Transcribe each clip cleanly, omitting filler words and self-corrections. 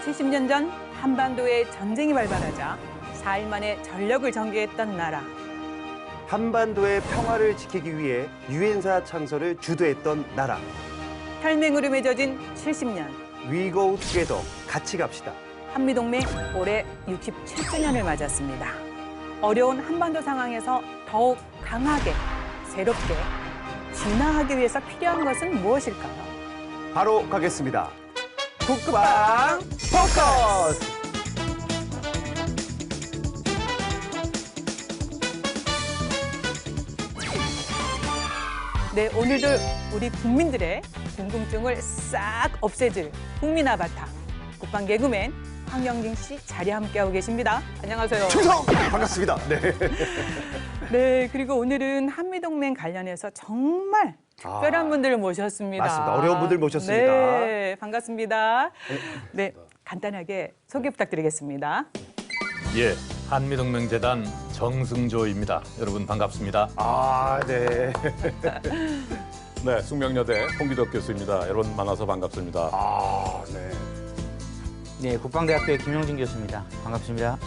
70년 전 한반도에 전쟁이 발발하자 4일 만에 전력을 전개했던 나라. 한반도의 평화를 지키기 위해 유엔사 창설을 주도했던 나라. 혈맹으로 맺어진 70년. We go together. 같이 갑시다. 한미동맹 올해 67주년을 맞았습니다. 어려운 한반도 상황에서 더욱 강하게, 새롭게, 진화하기 위해서 필요한 것은 무엇일까요? 바로 가겠습니다. 국방 포커스! 네, 오늘도 우리 국민들의 궁금증을 싹 없애줄 국민 아바타, 국방 개그맨 황영진 씨 자리에 함께하고 계십니다. 안녕하세요. 충성! 반갑습니다. 네. 네, 그리고 오늘은 한미동맹 관련해서 정말 특별한 분들을 모셨습니다. 맞습니다. 어려운 분들 모셨습니다. 네, 반갑습니다. 네, 간단하게 소개 부탁드리겠습니다. 예, 한미동맹재단 정승조입니다. 여러분 반갑습니다. 네. 네, 숙명여대 홍기덕 교수입니다. 여러분 만나서 반갑습니다. 네. 네, 국방대학교의 김용진 교수입니다. 반갑습니다.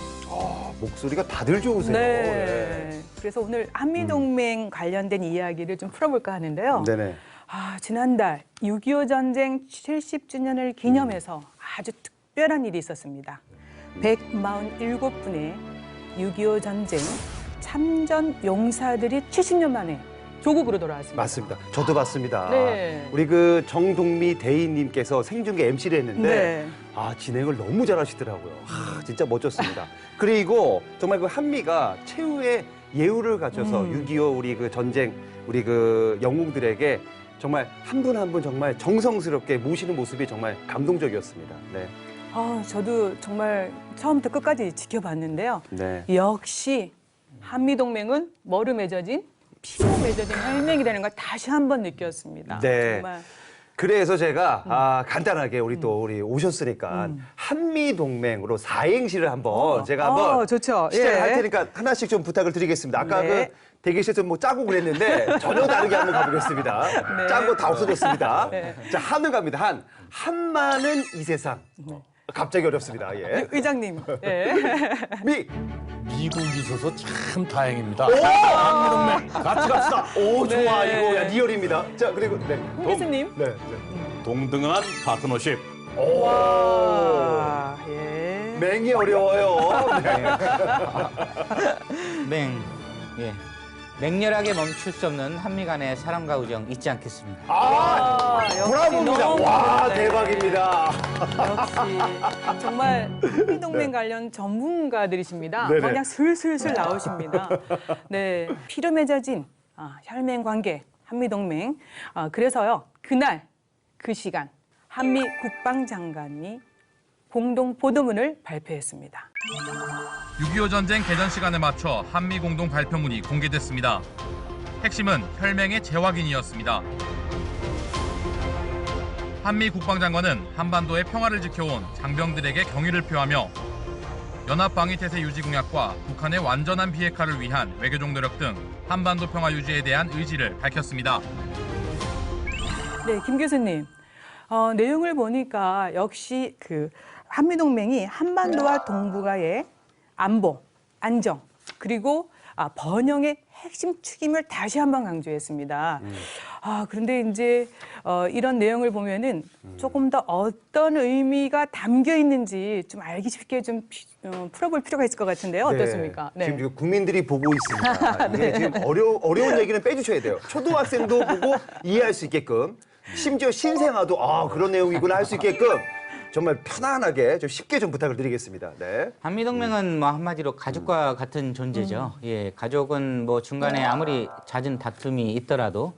목소리가 다들 좋으세요. 네, 그래서 오늘 한미동맹 관련된 이야기를 좀 풀어볼까 하는데요. 네네. 지난달 6.25 전쟁 70주년을 기념해서 아주 특별한 일이 있었습니다. 147분의 6.25 전쟁 참전 용사들이 70년 만에 조국으로 돌아왔습니다. 맞습니다. 저도 봤습니다. 네. 우리 그 정동미 대인님께서 생중계 MC를 했는데 네. 진행을 너무 잘하시더라고요. 진짜 멋졌습니다. 그리고 정말 그 한미가 최후의 예우를 갖춰서 6.25 우리 그 전쟁 우리 그 영웅들에게 정말 한 분 한 분 정말 정성스럽게 모시는 모습이 정말 감동적이었습니다. 네. 저도 정말 처음부터 끝까지 지켜봤는데요. 네. 역시 한미동맹은 뭐로 맺어진? 피로 맺어진 혈맹이라는 걸 다시 한번 느꼈습니다. 네. 정말. 그래서 제가 간단하게 우리 또 우리 오셨으니까 한미 동맹으로 사행시를 한번 제가 한번 좋죠. 시작을 할 예. 테니까 하나씩 좀 부탁을 드리겠습니다. 아까 네. 그 대기실에서 뭐 짜고 그랬는데 전혀 다르게 한번 가보겠습니다. 네. 짠 거 다 없어졌습니다. 네. 자, 한을 갑니다. 한마는 이 세상. 갑자기 어렵습니다. 예. 의장님. 예. 미국이 있어서 참 다행입니다. 한미동맹 같이 갑시다. 오, 좋아. 네. 이거 야, 리얼입니다. 자, 그리고 네. 홍 교수님. 네. 동등한 파트너십. 와, 예. 맹이 어려워요. 네. 예. 맹렬하게 멈출 수 없는 한미 간의 사랑과 우정 잊지 않겠습니다. 역시 브라보입니다. 너무 와, 네. 대박입니다. 역시 정말 한미동맹 관련 전문가들이십니다. 네네. 그냥 슬슬슬 나오십니다. 네, 피로 맺어진 혈맹 관계 한미동맹. 그래서요 그날 그 시간 한미 국방장관이 공동 보도문을 발표했습니다. 6.25 전쟁 개전 시간에 맞춰 한미 공동 발표문이 공개됐습니다. 핵심은 혈맹의 재확인이었습니다. 한미 국방장관은 한반도의 평화를 지켜온 장병들에게 경의를 표하며 연합방위태세 유지 공약과 북한의 완전한 비핵화를 위한 외교적 노력 등 한반도 평화 유지에 대한 의지를 밝혔습니다. 네, 김 교수님. 내용을 보니까 역시 그 한미동맹이 한반도와 동북아의 안보, 안정, 그리고 번영의 핵심 축임을 다시 한번 강조했습니다. 그런데 이제 이런 내용을 보면은 조금 더 어떤 의미가 담겨 있는지 좀 알기 쉽게 좀 풀어볼 필요가 있을 것 같은데요. 어떻습니까? 네. 지금 국민들이 보고 있으니까 이게 지금 어려운 얘기는 빼주셔야 돼요. 초등학생도 보고 이해할 수 있게끔 심지어 신생아도 그런 내용이구나 할 수 있게끔 정말 편안하게 좀 쉽게 좀 부탁을 드리겠습니다. 네. 한미동맹은 뭐 한마디로 가족과 같은 존재죠. 예, 가족은 뭐 중간에 아무리 잦은 다툼이 있더라도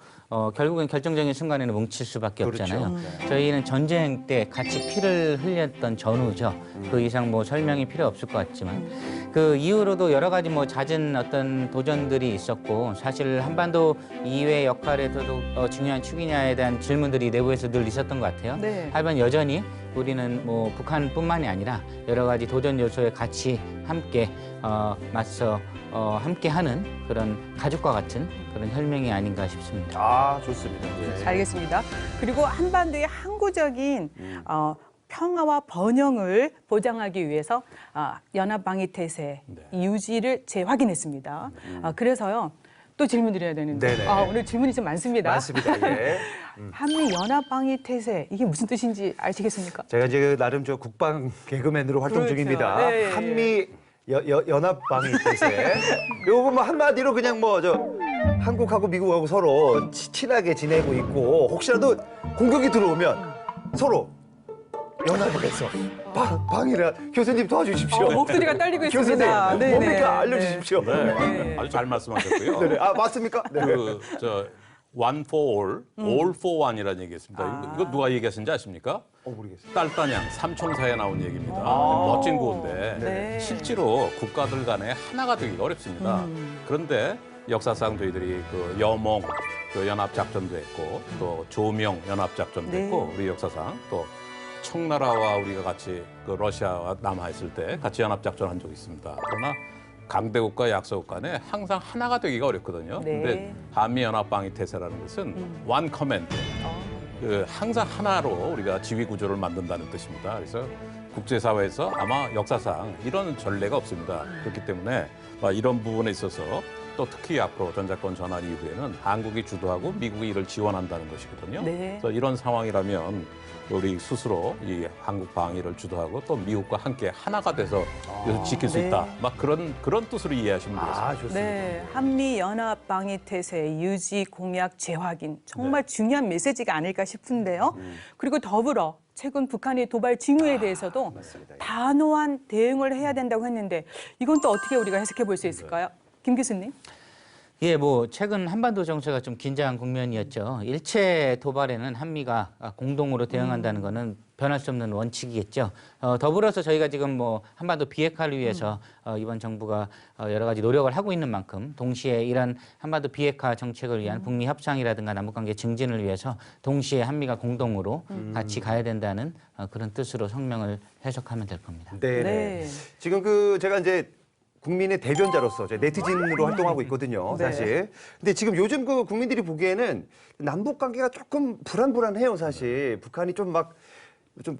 결국엔 결정적인 순간에는 뭉칠 수밖에 없잖아요. 저희는 전쟁 때 같이 피를 흘렸던 전우죠. 그 이상 뭐 설명이 필요 없을 것 같지만 그 이후로도 여러 가지 뭐 잦은 어떤 도전들이 있었고 사실 한반도 이외의 역할에서도 중요한 축이냐에 대한 질문들이 내부에서 늘 있었던 것 같아요. 네. 하지만 여전히 우리는 뭐 북한뿐만이 아니라 여러 가지 도전 요소에 같이 함께 맞서 함께하는 그런 가족과 같은 그런 혈맹이 아닌가 싶습니다. 좋습니다. 네. 알겠습니다. 그리고 한반도의 항구적인 평화와 번영을 보장하기 위해서 연합방위태세 유지를 재확인했습니다. 그래서요. 또 질문 드려야 되는데 네네. 오늘 질문이 좀 많습니다. 맞습니다. 예. 한미 연합방위태세 이게 무슨 뜻인지 아시겠습니까? 제가 이제 나름 저 국방 개그맨으로 활동 그렇죠. 중입니다. 네. 한미 연합방위 태세. 요거 뭐 한마디로 그냥 뭐 저 한국하고 미국하고 서로 친하게 지내고 있고 혹시라도 공격이 들어오면 서로 연합을 해서 방위를 교수님 도와주십시오. 목소리가 떨리고 교수님 있습니다. 네네. 뭡니까 알려주십시오. 네. 아주 잘 말씀하셨고요. 네. 아 맞습니까? 네. one for all for one이라는 얘기 있습니다. 이거 누가 얘기하신지 아십니까? 모르겠어요. 딸단양 삼총사에 나온 얘기입니다. 멋진 구호인데 네. 실제로 국가들 간에 하나가 되기가 어렵습니다. 그런데 역사상 저희들이 그 여몽 그 연합작전도 했고 또 조명 연합작전도 네. 했고 우리 역사상 또 청나라와 우리가 같이 그 러시아와 남하했을 때 같이 연합작전 한 적이 있습니다. 그러나 강대국과 약소국 간에 항상 하나가 되기가 어렵거든요. 네. 근데 한미연합방위태세라는 것은 one command, 그 항상 하나로 우리가 지휘 구조를 만든다는 뜻입니다. 그래서 국제사회에서 아마 역사상 이런 전례가 없습니다. 그렇기 때문에 이런 부분에 있어서 또 특히 앞으로 전자권 전환 이후에는 한국이 주도하고 미국이 이를 지원한다는 것이거든요. 네. 그래서 이런 상황이라면 우리 스스로 이 한국 방위를 주도하고 또 미국과 함께 하나가 돼서 이것을 지킬 수 네. 있다. 막 그런 뜻으로 이해하시면 되겠습니다. 좋습니다. 네, 한미 연합방위태세 유지 공약 재확인 정말 중요한 메시지가 아닐까 싶은데요. 그리고 더불어 최근 북한의 도발 징후에 대해서도 맞습니다. 단호한 대응을 해야 된다고 했는데 이건 또 어떻게 우리가 해석해 볼 수 있을까요? 김 교수님. 예, 뭐 최근 한반도 정세가 좀 긴장한 국면이었죠. 일체 도발에는 한미가 공동으로 대응한다는 것은 변할 수 없는 원칙이겠죠. 더불어서 저희가 지금 뭐 한반도 비핵화를 위해서 이번 정부가 여러 가지 노력을 하고 있는 만큼 동시에 이런 한반도 비핵화 정책을 위한 북미 협상이라든가 남북관계 증진을 위해서 동시에 한미가 공동으로 같이 가야 된다는 그런 뜻으로 성명을 해석하면 될 겁니다. 네. 네. 지금 제가 이제 국민의 대변자로서 네티즌으로 활동하고 있거든요, 네. 사실. 근데 지금 요즘 국민들이 보기에는 남북 관계가 조금 불안해요, 사실. 북한이 좀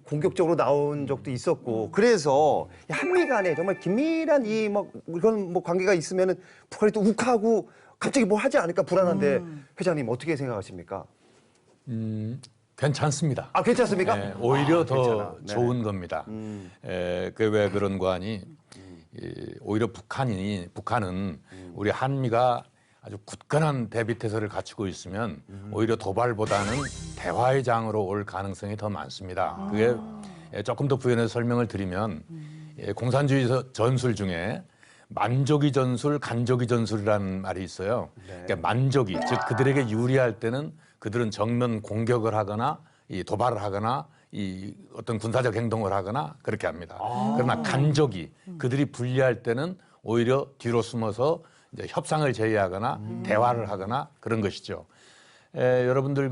공격적으로 나온 적도 있었고. 그래서 한미 간에 정말 긴밀한 이런 관계가 있으면은 북한이 또 욱하고 갑자기 뭐 하지 않을까 불안한데 회장님 어떻게 생각하십니까? 괜찮습니다. 아, 괜찮습니까? 네, 오히려 더 괜찮아. 네. 좋은 겁니다. 왜 그런 거 하니? 오히려 북한은 우리 한미가 아주 굳건한 대비태세를 갖추고 있으면 오히려 도발보다는 대화의 장으로 올 가능성이 더 많습니다. 그게 조금 더 부연해서 설명을 드리면 공산주의 전술 중에 만족이 전술, 간족이 전술이라는 말이 있어요. 그러니까 만족이, 즉 그들에게 유리할 때는 그들은 정면 공격을 하거나 도발을 하거나 어떤 군사적 행동을 하거나 그렇게 합니다. 그러나 간족이 그들이 불리할 때는 오히려 뒤로 숨어서 이제 협상을 제의하거나 대화를 하거나 그런 것이죠. 여러분들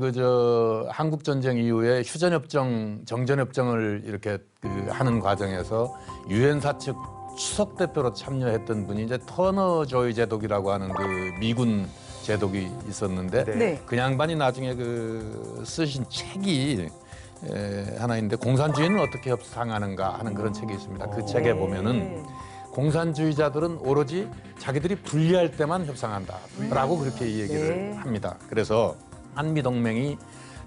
한국 전쟁 이후에 휴전협정, 정전협정을 이렇게 하는 과정에서 유엔사 측 수석 대표로 참여했던 분이 이제 터너 조이 제독이라고 하는 미군 제독이 있었는데 네. 그 양반이 나중에 쓰신 책이 하나 있는데 공산주의는 어떻게 협상하는가 하는 그런 책이 있습니다. 그 책에 보면은 공산주의자들은 오로지 자기들이 불리할 때만 협상한다라고 그렇게 얘기를 합니다. 그래서 한미 동맹이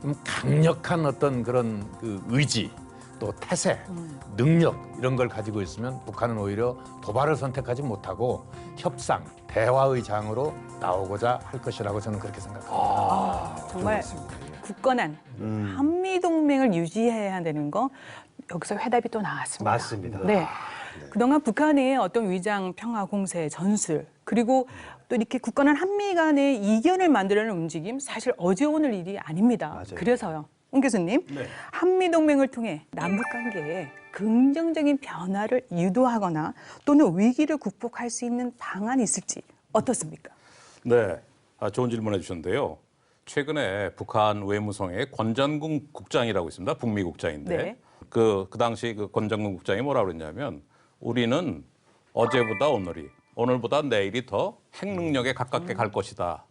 좀 강력한 어떤 그런 의지 또 태세, 능력 이런 걸 가지고 있으면 북한은 오히려 도발을 선택하지 못하고 협상, 대화의 장으로 나오고자 할 것이라고 저는 그렇게 생각합니다. 정말 굳건한 한미 동맹을 유지해야 되는 거 여기서 해답이 또 나왔습니다. 맞습니다. 네. 그동안 북한의 어떤 위장 평화 공세 전술 그리고 또 이렇게 굳건한 한미 간의 이견을 만들려는 움직임 사실 어제 오늘 일이 아닙니다. 맞아요. 그래서요. 홍 교수님, 한미 동맹을 통해 남북 관계에 긍정적인 변화를 유도하거나 또는 위기를 국복할 수 있는 방안이 있을지 어떻습니까? 네, 좋은 질문해 주셨는데요. 최근에 북한 외무성의 권전궁 국장이라고 있습니다. 북미 국장인데 네. 그 당시 권전궁 국장이 뭐라고 그랬냐면 우리는 어제보다 오늘보다 내일이 더 핵능력에 가깝게 갈 것이다.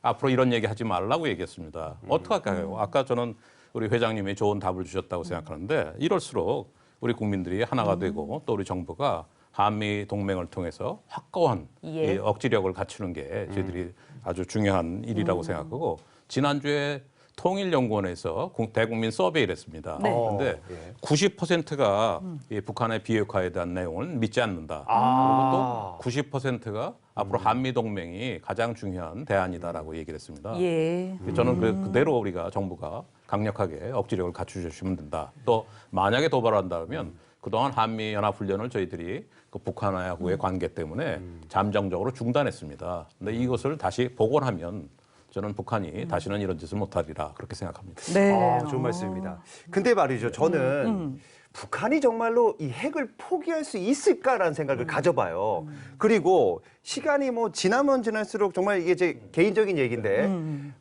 앞으로 이런 얘기 하지 말라고 얘기했습니다. 어떻게 할까요? 아까 저는 우리 회장님이 좋은 답을 주셨다고 생각하는데 이럴수록 우리 국민들이 하나가 되고 또 우리 정부가 한미 동맹을 통해서 확고한 예. 이 억지력을 갖추는 게 저희들이 아주 중요한 일이라고 생각하고 지난주에 통일연구원에서 대국민 서베이를 했습니다. 네. 그런데 예. 90%가 이 북한의 비핵화에 대한 내용을 믿지 않는다. 아. 그리고 또 90%가 앞으로 한미 동맹이 가장 중요한 대안이다라고 얘기를 했습니다. 예. 저는 그대로 우리가 정부가 강력하게 억지력을 갖추셔주시면 된다. 또 만약에 도발한다면 그동안 한미 연합 훈련을 저희들이 그 북한하고의 관계 때문에 잠정적으로 중단했습니다. 근데 이것을 다시 복원하면 저는 북한이 다시는 이런 짓을 못하리라 그렇게 생각합니다. 네. 아, 좋은 말씀입니다. 근데 말이죠, 저는 북한이 정말로 이 핵을 포기할 수 있을까라는 생각을 가져봐요. 그리고 시간이 뭐 지나면 지날수록 정말 이게 제 개인적인 얘기인데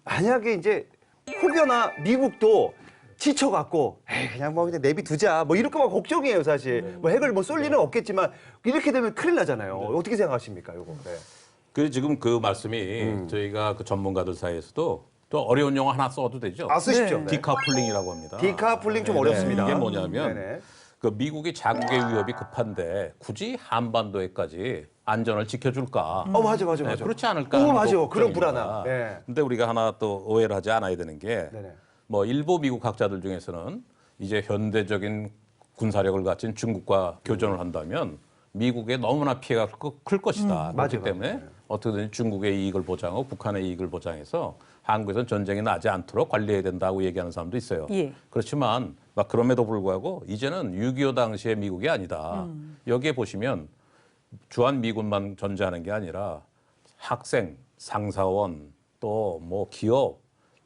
만약에 이제 혹여나 미국도 지쳐갖고 에이, 그냥 뭐 그냥 내비두자 뭐 이럴까봐 걱정이에요, 사실. 뭐 핵을 뭐 쏠 일은 없겠지만 이렇게 되면 큰일 나잖아요. 어떻게 생각하십니까, 이거? 네. 그 지금 그 말씀이 저희가 그 전문가들 사이에서도 또 어려운 용어 하나 써도 되죠? 아, 쓰십시오. 네. 네. 디카플링이라고 합니다. 디카플링 좀 네, 어렵습니다. 이게 뭐냐면 네네. 그 미국이 자국의 위협이 급한데 굳이 한반도에까지 안전을 지켜줄까? 맞아. 네, 그렇지 않을까? 오, 하는 맞아. 그런 걱정입니다. 불안함. 네. 근데 우리가 하나 또 오해를 하지 않아야 되는 게 네네. 뭐 일부 미국 학자들 중에서는 이제 현대적인 군사력을 가진 중국과 교전을 한다면 미국에 너무나 피해가 클 것이다. 그렇기 맞아요. 때문에 어떻게든 중국의 이익을 보장하고 북한의 이익을 보장해서 한국에서는 전쟁이 나지 않도록 관리해야 된다고 얘기하는 사람도 있어요. 예. 그렇지만 막 그럼에도 불구하고 이제는 6.25 당시의 미국이 아니다. 여기에 보시면 주한 미군만 존재하는 게 아니라 학생, 상사원, 또 뭐 기업,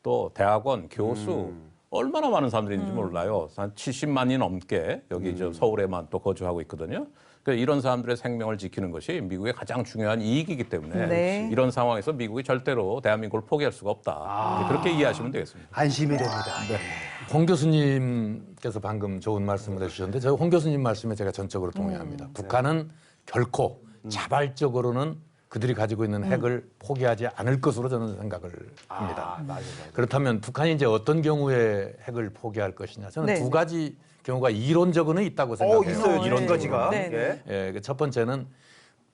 또 대학원, 교수 얼마나 많은 사람들이 있는지 몰라요. 한 70만이 넘게 여기 저 서울에만 또 거주하고 있거든요. 그러니까 이런 사람들의 생명을 지키는 것이 미국의 가장 중요한 이익이기 때문에 네. 이런 상황에서 미국이 절대로 대한민국을 포기할 수가 없다. 그렇게 이해하시면 되겠습니다. 안심이 됩니다. 홍 교수님께서 방금 좋은 말씀을 해주셨는데 저 홍 교수님 말씀에 제가 전적으로 동의합니다. 북한은 결코 자발적으로는 그들이 가지고 있는 핵을 포기하지 않을 것으로 저는 생각을 합니다. 맞아요. 그렇다면 북한이 이제 어떤 경우에 핵을 포기할 것이냐 저는 네. 두 가지 경우가 이론적으로는 있다고 생각해요. 있어요. 이런 네. 가지가. 네. 예. 예, 그첫 번째는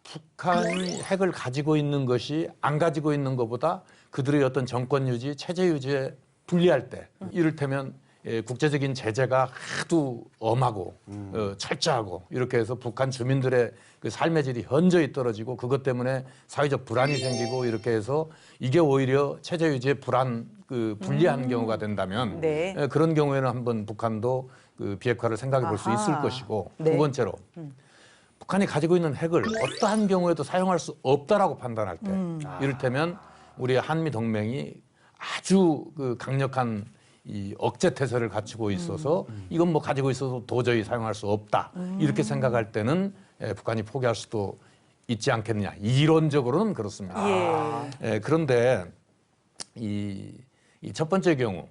북한이 핵을 가지고 있는 것이 안 가지고 있는 것보다 그들의 어떤 정권 유지, 체제 유지에 불리할 때, 이를테면 국제적인 제재가 하도 엄하고 철저하고 이렇게 해서 북한 주민들의 그 삶의 질이 현저히 떨어지고 그것 때문에 사회적 불안이 생기고 이렇게 해서 이게 오히려 체제 유지에 불리한 경우가 된다면 네. 그런 경우에는 한번 북한도 그 비핵화를 생각해 볼 수 있을 아하. 것이고 네. 두 번째로 북한이 가지고 있는 핵을 어떠한 경우에도 사용할 수 없다라고 판단할 때 이를테면 우리 한미 동맹이 아주 그 강력한 이 억제 태세를 갖추고 있어서 이건 뭐 가지고 있어서 도저히 사용할 수 없다 이렇게 생각할 때는 북한이 포기할 수도 있지 않겠느냐 이론적으로는 그렇습니다. 예. 그런데 이 첫 번째 경우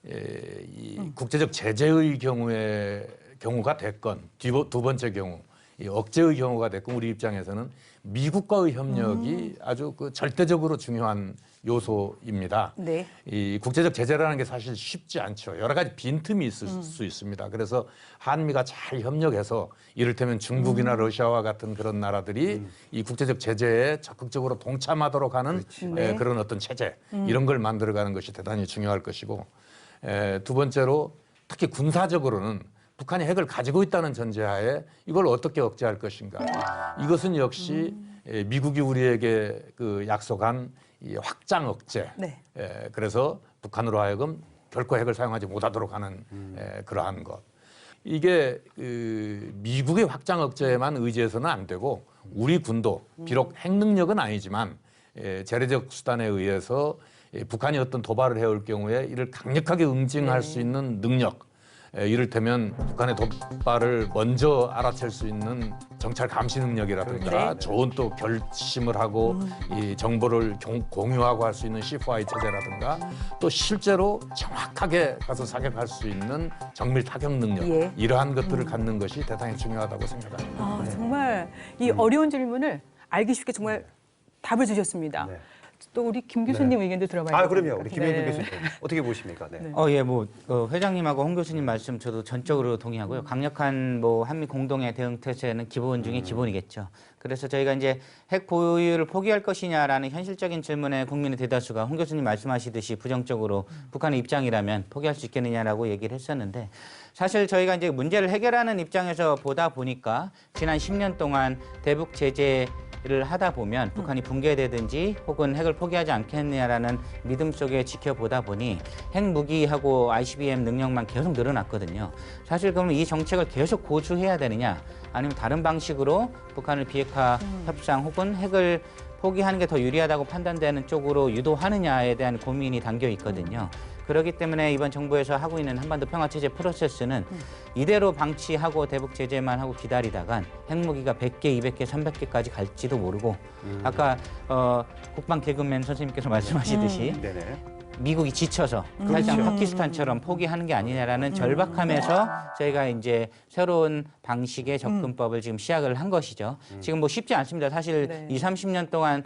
이 국제적 제재의 경우가 됐건 두 번째 경우 이 억제의 경우가 됐건 우리 입장에서는 미국과의 협력이 아주 그 절대적으로 중요한 요소입니다. 네. 이 국제적 제재라는 게 사실 쉽지 않죠. 여러 가지 빈틈이 있을 수 있습니다. 그래서 한미가 잘 협력해서 이를테면 중국이나 러시아와 같은 그런 나라들이 이 국제적 제재에 적극적으로 동참하도록 하는 네. 그런 어떤 체제 이런 걸 만들어가는 것이 대단히 중요할 것이고 두 번째로 특히 군사적으로는 북한이 핵을 가지고 있다는 전제하에 이걸 어떻게 억제할 것인가. 이것은 역시 미국이 우리에게 그 약속한 이 확장 억제. 네. 그래서 북한으로 하여금 결코 핵을 사용하지 못하도록 하는 그러한 것. 이게 그 미국의 확장 억제에만 의지해서는 안 되고 우리 군도 비록 핵 능력은 아니지만 재래적 수단에 의해서 북한이 어떤 도발을 해올 경우에 이를 강력하게 응징할 수 있는 능력. 이를테면 북한의 도발을 먼저 알아챌 수 있는 정찰 감시 능력이라든가 네. 좋은 또 결심을 하고 이 정보를 공유하고 할 수 있는 C4I 체제라든가 또 실제로 정확하게 가서 사격할 수 있는 정밀 타격 능력 예. 이러한 것들을 갖는 것이 대단히 중요하다고 생각합니다. 정말 이 어려운 질문을 알기 쉽게 정말 답을 주셨습니다. 네. 또 우리 김 교수님 의견도 들어봐야 아, 되니까. 그럼요. 우리 김영균 네. 교수님 어떻게 보십니까? 네. 네. 예, 회장님하고 홍 교수님 말씀 저도 전적으로 동의하고요. 강력한 한미 공동의 대응 태세는 기본 중에 기본이겠죠. 그래서 저희가 이제 핵 보유를 포기할 것이냐라는 현실적인 질문에 국민의 대다수가 홍 교수님 말씀하시듯이 부정적으로 북한의 입장이라면 포기할 수 있겠느냐라고 얘기를 했었는데 사실 저희가 이제 문제를 해결하는 입장에서 보다 보니까 지난 10년 동안 대북 제재를 하다 보면 북한이 붕괴되든지 혹은 핵을 포기하지 않겠느냐라는 믿음 속에 지켜보다 보니 핵무기하고 ICBM 능력만 계속 늘어났거든요. 사실 그러면 이 정책을 계속 고수해야 되느냐 아니면 다른 방식으로 북한을 비핵화 협상 혹은 핵을 포기하는 게 더 유리하다고 판단되는 쪽으로 유도하느냐에 대한 고민이 담겨 있거든요. 그렇기 때문에 이번 정부에서 하고 있는 한반도 평화체제 프로세스는 이대로 방치하고 대북 제재만 하고 기다리다간 핵무기가 100개, 200개, 300개까지 갈지도 모르고 아까 국방 개그맨 선생님께서 말씀하시듯이 네네. 미국이 지쳐서 사실상 파키스탄처럼 포기하는 게 아니냐라는 절박함에서 저희가 이제 새로운 방식의 접근법을 지금 시작을 한 것이죠. 지금 쉽지 않습니다. 사실 네. 20, 30년 동안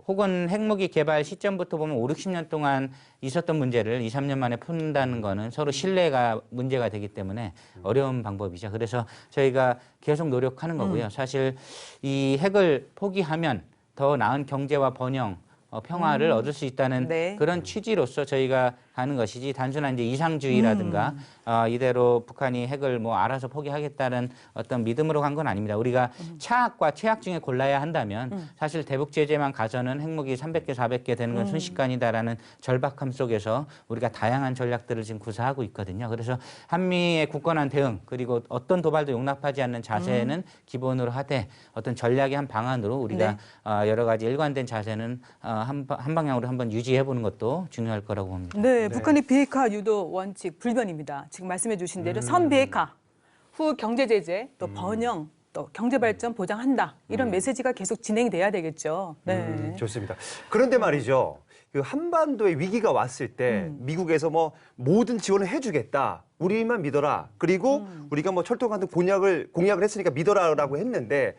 혹은 핵무기 개발 시점부터 보면 5, 60년 동안 있었던 문제를 2, 3년 만에 푼다는 거는 서로 신뢰가 문제가 되기 때문에 어려운 방법이죠. 그래서 저희가 계속 노력하는 거고요. 사실 이 핵을 포기하면 더 나은 경제와 번영, 평화를 얻을 수 있다는 네. 그런 취지로서 저희가 하는 것이지 단순한 이제 이상주의라든가 이대로 북한이 핵을 알아서 포기하겠다는 어떤 믿음으로 간 건 아닙니다. 우리가 차악과 최악 중에 골라야 한다면 사실 대북 제재만 가서는 핵무기 300개, 400개 되는 건 순식간이다라는 절박함 속에서 우리가 다양한 전략들을 지금 구사하고 있거든요. 그래서 한미의 굳건한 대응 그리고 어떤 도발도 용납하지 않는 자세는 기본으로 하되 어떤 전략의 한 방안으로 우리가 여러 가지 일관된 자세는 한 방향으로 한번 유지해보는 것도 중요할 거라고 봅니다. 네, 북한의 비핵화 유도 원칙 불변입니다. 지금 말씀해 주신 대로 선비핵화, 후 경제 제재, 또 번영, 또 경제 발전 보장한다. 이런 메시지가 계속 진행돼야 되겠죠. 네. 좋습니다. 그런데 말이죠. 그 한반도에 위기가 왔을 때 미국에서 모든 지원을 해주겠다. 우리만 믿어라. 그리고 우리가 철도 같은 공약을 했으니까 믿어라라고 했는데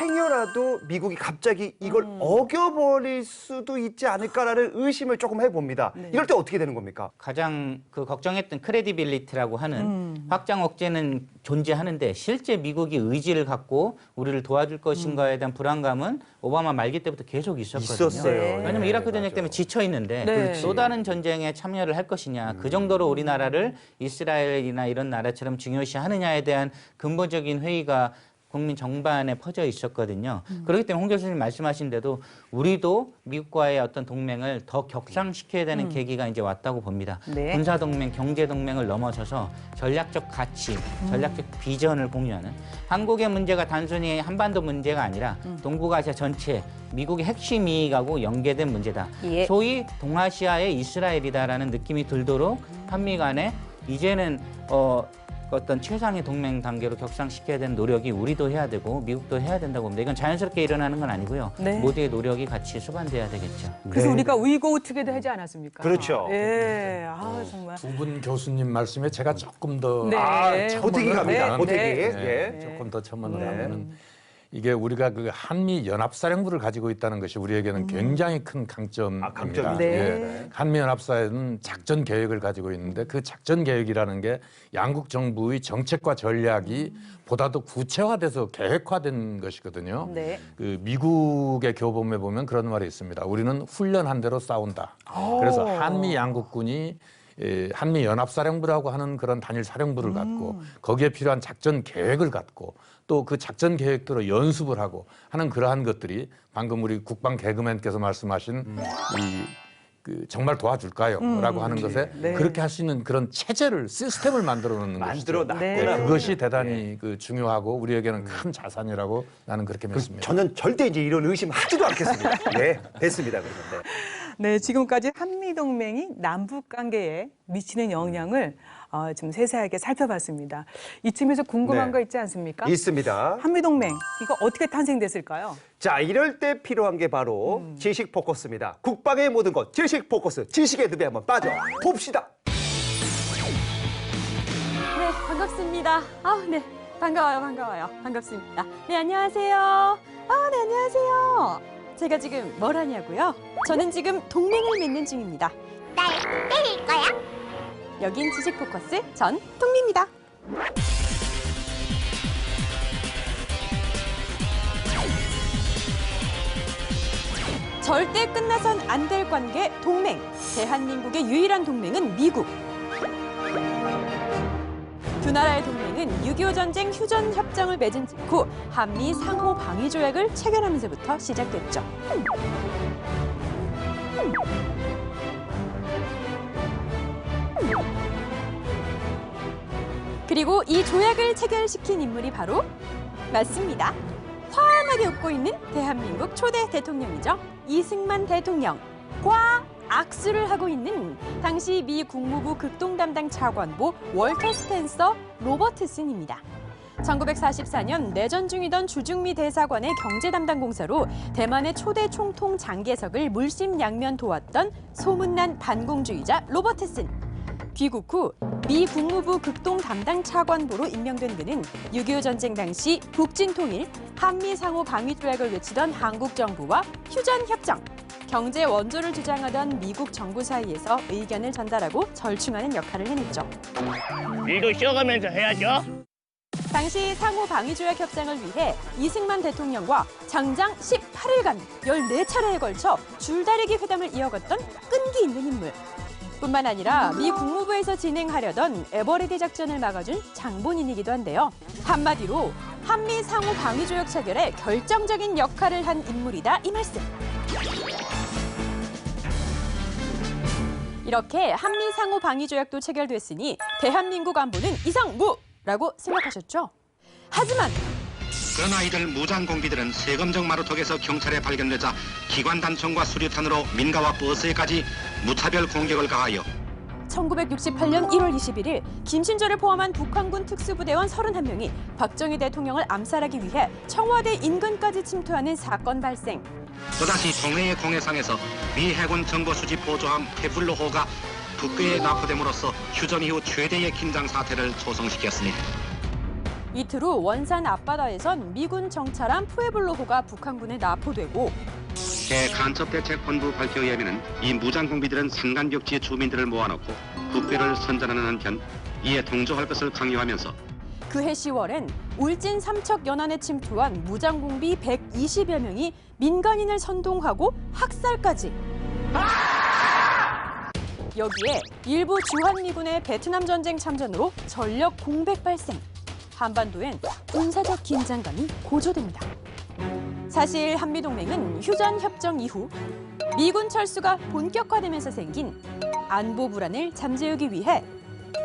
행여라도 미국이 갑자기 이걸 어겨버릴 수도 있지 않을까라는 의심을 조금 해봅니다. 이럴 때 어떻게 되는 겁니까? 가장 걱정했던 크레디빌리티라고 하는 확장 억제는 존재하는데 실제 미국이 의지를 갖고 우리를 도와줄 것인가에 대한 불안감은 오바마 말기 때부터 계속 있었거든요. 있었어요. 왜냐하면 이라크 전쟁 때문에 지쳐 있는데 네. 또 다른 전쟁에 참여를 할 것이냐, 그 정도로 우리나라를 이스라엘이나 이런 나라처럼 중요시하느냐에 대한 근본적인 회의가 국민 정반에 퍼져 있었거든요. 그렇기 때문에 홍 교수님 말씀하신 대로 우리도 미국과의 어떤 동맹을 더 격상시켜야 되는 계기가 이제 왔다고 봅니다. 네. 군사동맹, 경제동맹을 넘어서서 전략적 가치, 전략적 비전을 공유하는 한국의 문제가 단순히 한반도 문제가 아니라 동북아시아 전체 미국의 핵심 이익하고 연계된 문제다. 예. 소위 동아시아의 이스라엘이다라는 느낌이 들도록 한미 간에 이제는 어떤 최상의 동맹 단계로 격상시켜야 되는 노력이 우리도 해야 되고 미국도 해야 된다고 봅니다. 이건 자연스럽게 일어나는 건 아니고요. 네. 모두의 노력이 같이 수반돼야 되겠죠. 그래서 우리가 위고 투게더 하지 않았습니까? 그렇죠. 예. 정말. 두 분 교수님 말씀에 제가 조금 더 네. 보태기 갑니다. 네. 보태기. 네. 예. 조금 더 첨언을 하면은 이게 우리가 그 한미 연합사령부를 가지고 있다는 것이 우리에게는 굉장히 큰 강점입니다. 강점이죠. 네. 예. 한미 연합사에는 작전 계획을 가지고 있는데 그 작전 계획이라는 게 양국 정부의 정책과 전략이 보다도 구체화돼서 계획화된 것이거든요. 네. 그 미국의 교범에 보면 그런 말이 있습니다. 우리는 훈련한 대로 싸운다. 그래서 한미 양국군이 한미 연합사령부라고 하는 그런 단일 사령부를 갖고 거기에 필요한 작전 계획을 갖고 또 그 작전 계획대로 연습을 하고 하는 그러한 것들이 방금 우리 국방 개그맨께서 말씀하신 정말 도와줄까요? 라고 하는 것에 네. 그렇게 할 수 있는 그런 체제를 시스템을 만들어 놓는 것이죠. 놨구나. 그것이 대단히 중요하고 우리에게는 큰 자산이라고 나는 그렇게 믿습니다. 저는 절대 이제 이런 의심 하지도 않겠습니다. 네, 됐습니다. 그런데. 네, 지금까지 한미동맹이 남북 관계에 미치는 영향을 좀 세세하게 살펴봤습니다. 이쯤에서 궁금한 네. 거 있지 않습니까? 있습니다. 한미동맹, 이거 어떻게 탄생됐을까요? 자, 이럴 때 필요한 게 바로 지식 포커스입니다. 국방의 모든 것, 지식 포커스, 지식의 늪에 한번 빠져 봅시다. 네, 반갑습니다. 네, 반가워요. 반갑습니다. 네, 안녕하세요. 네, 안녕하세요. 제가 지금 뭘 하냐고요? 저는 지금 동맹을 맺는 중입니다. 날 때릴 거야? 여긴 지식 포커스 전 통미입니다. 절대 끝나선 안 될 관계 동맹. 대한민국의 유일한 동맹은 미국. 두 나라의 동맹은 6.25 전쟁 휴전 협정을 맺은 직후 한미 상호 방위 조약을 체결하면서부터 시작됐죠. 그리고 이 조약을 체결시킨 인물이 바로 맞습니다. 환하게 웃고 있는 대한민국 초대 대통령이죠. 이승만 대통령과 악수를 하고 있는 당시 미 국무부 극동 담당 차관보 월터 스펜서 로버트슨입니다. 1944년 내전 중이던 주중미 대사관의 경제 담당 공사로 대만의 초대 총통 장개석을 물심양면 도왔던 소문난 반공주의자 로버트슨. 귀국 후 미 국무부 극동 담당 차관보로 임명된 그는 6.25 전쟁 당시 북진통일, 한미 상호 방위 조약을 외치던 한국 정부와 휴전 협정, 경제 원조를 주장하던 미국 정부 사이에서 의견을 전달하고 절충하는 역할을 해냈죠. 일도 쉬어가면서 해야죠. 당시 상호 방위 조약 협상을 위해 이승만 대통령과 장장 18일간 14차례에 걸쳐 줄다리기 회담을 이어갔던 끈기 있는 인물. 뿐만 아니라 미 국무부에서 진행하려던 에버레디 작전을 막아준 장본인이기도 한데요. 한마디로 한미 상호 방위 조약 체결에 결정적인 역할을 한 인물이다 이 말씀. 이렇게 한미 상호 방위 조약도 체결됐으니 대한민국 안보는 이상무라고 생각하셨죠? 하지만 그러나 이들 무장공비들은 세검정 마루턱에서 경찰에 발견되자 기관단총과 수류탄으로 민가와 버스에까지 무차별 공격을 가하여 1968년 1월 21일 김신조를 포함한 북한군 특수부대원 31명이 박정희 대통령을 암살하기 위해 청와대 인근까지 침투하는 사건 발생. 또다시 동해의 공해상에서 미 해군 정보 수집 보조함 페블로호가 북괴에 납포됨으로써 휴전 이후 최대의 긴장 사태를 조성시켰으니 이틀 후 원산 앞바다에선 미군 정찰함 푸에블로호가 북한군에 납포되고 대간첩대책본부 발표에 의하면 이 무장공비들은 산간벽지의 주민들을 모아놓고 북괴를 선전하는 한편 이에 동조할 것을 강요하면서 그해 10월엔 울진 삼척 연안에 침투한 무장공비 120여 명이 민간인을 선동하고 학살까지. 여기에 일부 주한미군의 베트남 전쟁 참전으로 전력 공백 발생. 한반도엔 군사적 긴장감이 고조됩니다. 사실 한미동맹은 휴전 협정 이후 미군 철수가 본격화되면서 생긴 안보 불안을 잠재우기 위해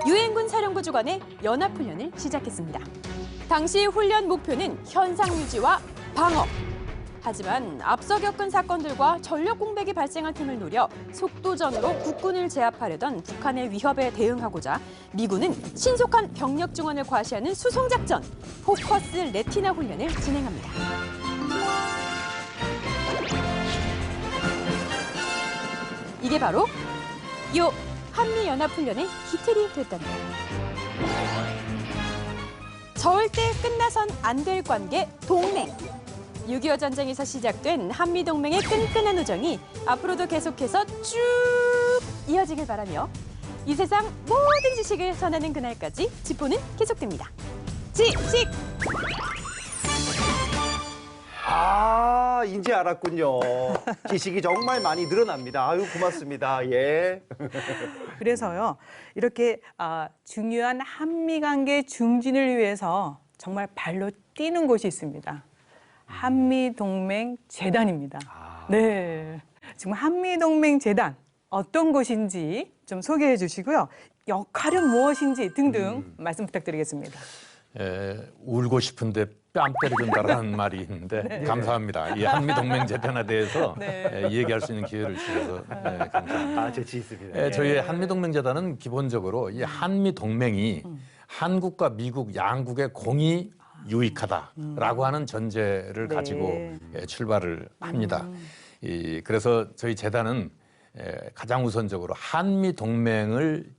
유엔군 사령부 주관의 연합훈련을 시작했습니다. 당시 훈련 목표는 현상 유지와 방어. 하지만 앞서 겪은 사건들과 전력 공백이 발생할 틈을 노려 속도전으로 국군을 제압하려던 북한의 위협에 대응하고자 미군은 신속한 병력 증원을 과시하는 수송작전, 포커스 레티나 훈련을 진행합니다. 이게 바로 요 한미연합훈련의 기틀이 됐답니다. 절대 끝나선 안 될 관계 동맹. 6.25 전쟁에서 시작된 한미동맹의 끈끈한 우정이 앞으로도 계속해서 쭉 이어지길 바라며 이 세상 모든 지식을 전하는 그날까지 지포는 계속됩니다. 지식! 아, 이제 알았군요. 지식이 정말 많이 늘어납니다. 아유, 고맙습니다. 예. 그래서요, 이렇게 중요한 한미 관계 중진을 위해서 정말 발로 뛰는 곳이 있습니다. 한미동맹재단입니다. 네, 지금 한미동맹재단 어떤 곳인지 좀 소개해 주시고요. 역할은 무엇인지 등등 말씀 부탁드리겠습니다. 울고 싶은데 뺨 때려준다라는 말이 있는데 네. 감사합니다. 이 한미동맹재단에 대해서 네. 얘기할 수 있는 기회를 주셔서 감사합니다. 아, 재치 있습니다. 저희 한미동맹재단은 기본적으로 이 한미동맹이 한국과 미국 양국의 공이 유익하다라고 하는 전제를 가지고 출발을 합니다. 그래서 저희 재단은 가장 우선적으로 한미 동맹을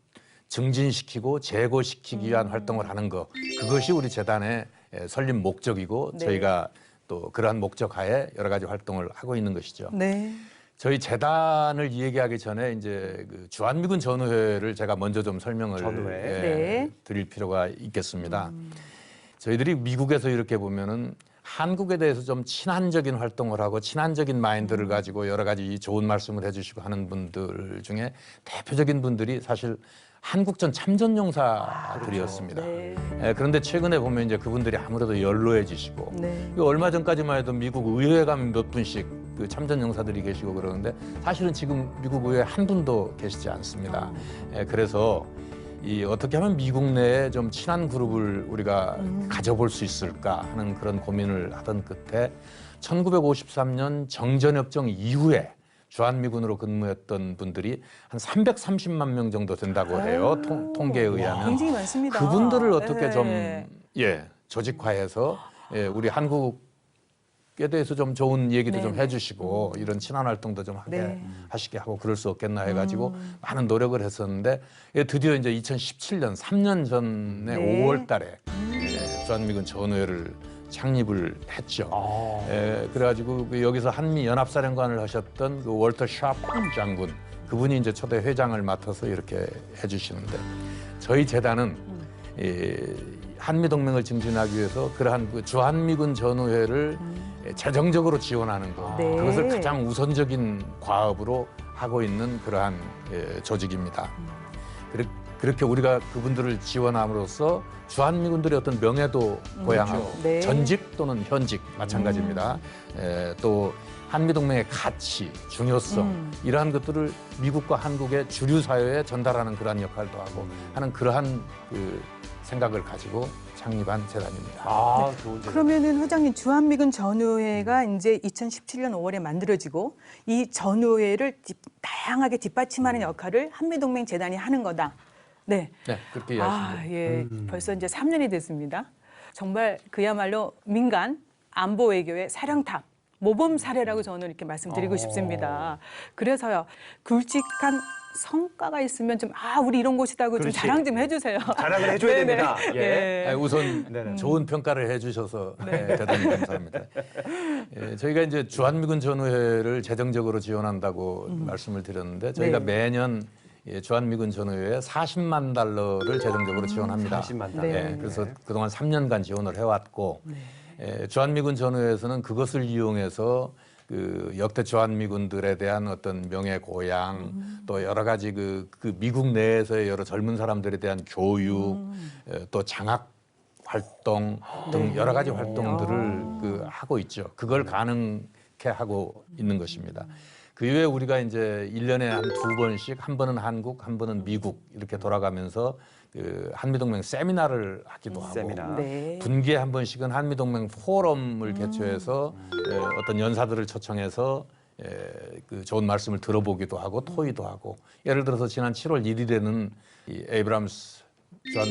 증진시키고 재고시키기 위한 활동을 하는 것, 그것이 우리 재단의 설립 목적이고 저희가 또 그러한 목적하에 여러 가지 활동을 하고 있는 것이죠. 네. 저희 재단을 얘기하기 전에 이제 그 주한미군 전우회를 제가 먼저 좀 설명을 전우회. 네. 드릴 필요가 있겠습니다. 저희들이 미국에서 이렇게 보면은 한국에 대해서 좀 친한적인 활동을 하고 친한적인 마인드를 가지고 여러 가지 좋은 말씀을 해주시고 하는 분들 중에 대표적인 분들이 사실 한국전 참전용사들이었습니다. 네. 그런데 최근에 보면 이제 그분들이 아무래도 연로해지시고 네. 얼마 전까지만 해도 미국 의회에 가면 몇 분씩 그 참전용사들이 계시고 그러는데 사실은 지금 미국 의회에 한 분도 계시지 않습니다. 그래서 이 어떻게 하면 미국 내에 좀 친한 그룹을 우리가 가져볼 수 있을까 하는 그런 고민을 하던 끝에 1953년 정전협정 이후에 주한미군으로 근무했던 분들이 한 330만 명 정도 된다고 해요. 통계에 의하면. 굉장히 많습니다. 그분들을 어떻게 네. 좀 조직화해서 우리 한국에 대해서 좀 좋은 얘기도 네. 좀 해주시고 이런 친한 활동도 좀 하게 네. 하시게 하고 그럴 수 없겠나 해가지고 많은 노력을 했었는데 드디어 이제 2017년 3년 전에 네. 5월달에 주한미군 전우회를 창립을 했죠. 그래가지고 여기서 한미 연합사령관을 하셨던 그 월터 샵 장군 그분이 이제 초대 회장을 맡아서 이렇게 해주시는데 저희 재단은 한미 동맹을 증진하기 위해서 그러한 그 주한미군 전우회를 재정적으로 지원하는 것 네. 그것을 가장 우선적인 과업으로 하고 있는 그러한 조직입니다. 그렇게 우리가 그분들을 지원함으로써 주한미군들의 어떤 명예도 보양하고 네. 전직 또는 현직 마찬가지입니다. 또 한미동맹의 가치, 중요성 이러한 것들을 미국과 한국의 주류 사회에 전달하는 그러한 역할도 하고 하는 그러한 그 생각을 가지고 창립한 재단입니다. 아, 좋은 재단. 그러면은 회장님 주한미군 전우회가 이제 2017년 5월에 만들어지고 이 전우회를 다양하게 뒷받침하는 역할을 한미동맹 재단이 하는 거다. 네. 네, 그렇게 이해하시면 됩니다. 벌써 이제 3년이 됐습니다. 정말 그야말로 민간 안보 외교의 사령탑, 모범 사례라고 저는 이렇게 말씀드리고 싶습니다. 그래서요, 굵직한 성과가 있으면 좀 우리 이런 곳이다고 좀 그렇지. 자랑 좀 해주세요. 자랑을 해줘야 네네. 됩니다. 네. 우선 좋은 평가를 해주셔서 대단히 감사합니다. 저희가 이제 주한미군 전우회를 재정적으로 지원한다고 말씀을 드렸는데 저희가 네. 매년 주한미군 전우회에 40만 달러를 재정적으로 지원합니다. 40만 달러. 네. 그래서 그동안 3년간 지원을 해왔고 주한미군 전우회에서는 그것을 이용해서 그 역대 주한미군들에 대한 어떤 명예 고양 또 여러 가지 그 미국 내에서의 여러 젊은 사람들에 대한 교육 또 장학 활동 등 여러 가지 활동들을 그 하고 있죠. 그걸 가능케 하고 있는 것입니다. 그 이후에 우리가 이제 1년에 한 2번씩 한 번은 한국, 한 번은 미국 이렇게 돌아가면서 그 한미동맹 세미나를 하기도 하고 세미나. 네. 분기에 한 번씩은 한미동맹 포럼을 개최해서 어떤 연사들을 초청해서 그 좋은 말씀을 들어보기도 하고 토의도 하고 예를 들어서 지난 7월 1일에는 이 에이브람스 전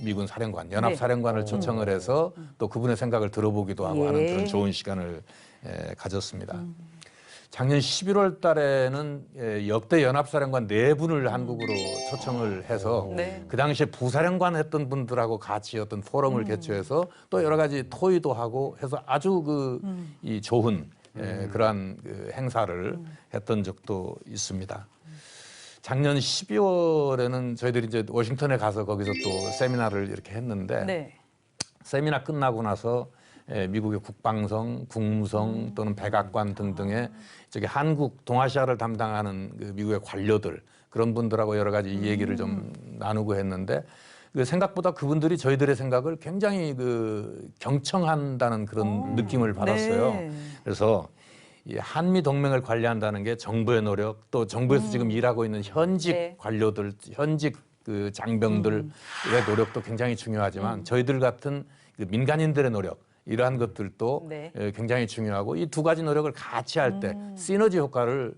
미군 사령관, 연합사령관을 초청을 해서 또 그분의 생각을 들어보기도 하고 하는 그런 좋은 시간을 가졌습니다. 작년 11월 달에는 역대 연합사령관 4분을 한국으로 초청을 해서 네. 그 당시에 부사령관 했던 분들하고 같이 어떤 포럼을 개최해서 또 여러 가지 토의도 하고 해서 아주 이 좋은 그러한 그 행사를 했던 적도 있습니다. 작년 12월에는 저희들이 이제 워싱턴에 가서 거기서 또 세미나를 이렇게 했는데 네. 세미나 끝나고 나서 미국의 국방성, 국무성 또는 백악관 등등의 저기 한국 동아시아를 담당하는 그 미국의 관료들 그런 분들하고 여러 가지 얘기를 좀 나누고 했는데 그 생각보다 그분들이 저희들의 생각을 굉장히 그 경청한다는 그런 느낌을 받았어요. 네. 그래서 이 한미 동맹을 관리한다는 게 정부의 노력 또 정부에서 지금 일하고 있는 현직 네. 관료들, 현직 그 장병들의 노력도 굉장히 중요하지만 저희들 같은 그 민간인들의 노력 이러한 것들도 네. 굉장히 중요하고 이 두 가지 노력을 같이 할 때 시너지 효과를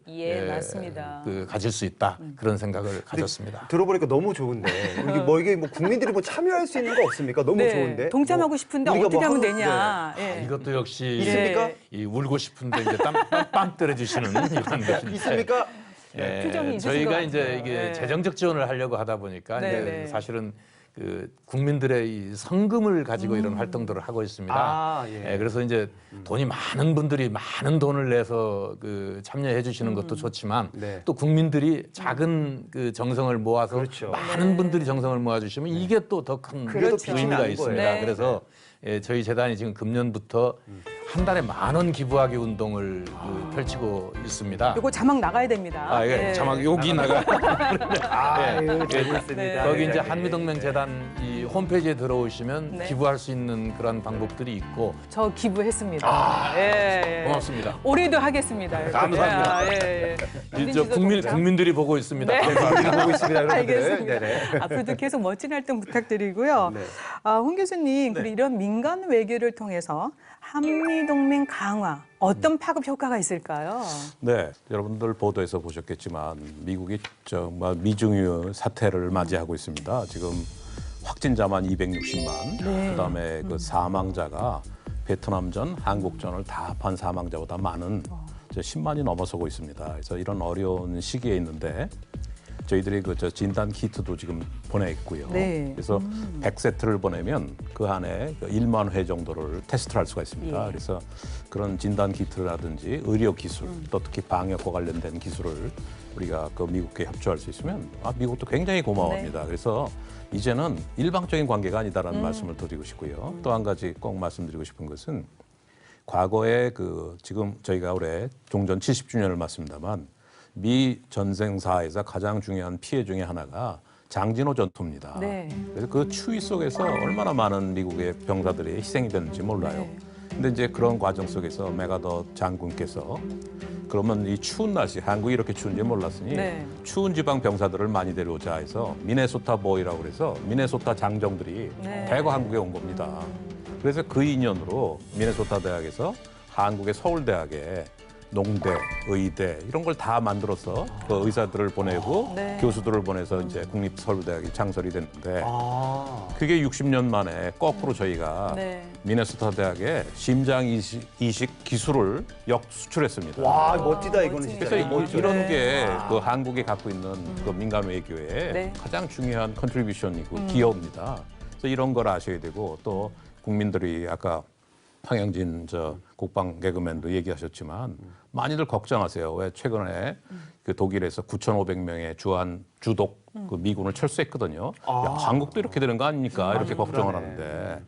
맞습니다. 그 가질 수 있다 그런 생각을 가졌습니다. 들어보니까 너무 좋은데 이게 뭐 국민들이 뭐 참여할 수 있는 거 없습니까? 너무 네. 좋은데. 동참하고 뭐 싶은데 우리가 어떻게 뭐 하면 하고- 되냐. 네. 예. 이것도 역시 있습니까? 이 울고 싶은데 이제 빵 때려주시는 이런 것인데 있습니까? 표정이 있으신 것 저희가 같아요. 이제 이게 네. 재정적 지원을 하려고 하다 보니까 네, 이제 네. 사실은 그 국민들의 이 성금을 가지고 이런 활동들을 하고 있습니다. 아, 예. 예, 그래서 이제 돈이 많은 분들이 많은 돈을 내서 그 참여해 주시는 것도 좋지만 네. 또 국민들이 작은 그 정성을 모아서 그렇죠. 많은 분들이 정성을 모아주시면 이게 또 더 큰 그렇죠. 의미가 나는 있습니다. 거예요. 네. 그래서 예, 저희 재단이 지금 금년부터 한 달에 10,000원 기부하기 운동을 그 펼치고 있습니다. 요거 자막 나가야 됩니다. 아, 예, 네. 자막 여기 나가. 아유, 재밌습니다. 네. 거기 이제 네. 한미동맹 재단 이 홈페이지에 들어오시면 네. 기부할 수 있는 그런 방법들이 있고 저 기부했습니다. 예, 예. 고맙습니다. 올해도 하겠습니다. 감사합니다. 예, 예. 저 국민들이 보고 있습니다. 네. 우리 보고 있습니다, 여러분들. 알겠습니다. 네네. 앞으로도 계속 멋진 활동 부탁드리고요. 네. 홍 교수님, 그리고 이런 민간 외교를 통해서 한미동맹 강화 어떤 파급 효과가 있을까요? 네, 여러분들 보도에서 보셨겠지만 미국이 정말 미중유 사태를 맞이하고 있습니다. 지금 확진자만 260만, 네. 그다음에 그 사망자가 베트남전, 한국전을 다 합한 사망자보다 많은 10만이 넘어서고 있습니다. 그래서 이런 어려운 시기에 있는데 저희들이 저 진단 키트도 지금 보내있고요. 네. 그래서 100세트를 보내면 그 안에 1만 회 정도를 테스트를 할 수가 있습니다. 예. 그래서 그런 진단 키트라든지 의료 기술, 또 특히 방역과 관련된 기술을 우리가 그 미국에 협조할 수 있으면 미국도 굉장히 고마워합니다. 네. 그래서 이제는 일방적인 관계가 아니다라는 말씀을 드리고 싶고요. 또 한 가지 꼭 말씀드리고 싶은 것은 과거에 지금 저희가 올해 종전 70주년을 맞습니다만 미 전쟁사에서 가장 중요한 피해 중에 하나가 장진호 전투입니다. 네. 그래서 그 추위 속에서 얼마나 많은 미국의 병사들이 희생이 됐는지 몰라요. 네. 근데 이제 그런 과정 속에서 메가더 장군께서 그러면 이 추운 날씨, 한국이 이렇게 추운지 몰랐으니 네. 추운 지방 병사들을 많이 데려오자 해서 미네소타 보이라고 그래서 미네소타 장정들이 네. 대거 한국에 온 겁니다. 그래서 그 인연으로 미네소타 대학에서 한국의 서울대학에 농대, 의대 이런 걸 다 만들어서 그 의사들을 보내고 네. 교수들을 보내서 이제 국립서울대학이 창설이 됐는데 아, 그게 60년 만에 거꾸로 저희가 네. 미네소타 대학에 심장 이식 기술을 역수출했습니다. 와, 멋지다, 이거는 진짜. 그래서 멋져요. 이런 게 그 한국이 갖고 있는 그 민간 외교의 네. 가장 중요한 컨트리뷰션이고 기여입니다. 그래서 이런 걸 아셔야 되고 또 국민들이 아까 황영진 국방 개그맨도 얘기하셨지만 많이들 걱정하세요. 왜 최근에 그 독일에서 9,500명의 주독 그 미군을 철수했거든요. 야, 한국도 이렇게 되는 거 아닙니까? 이렇게 걱정을 그러네. 하는데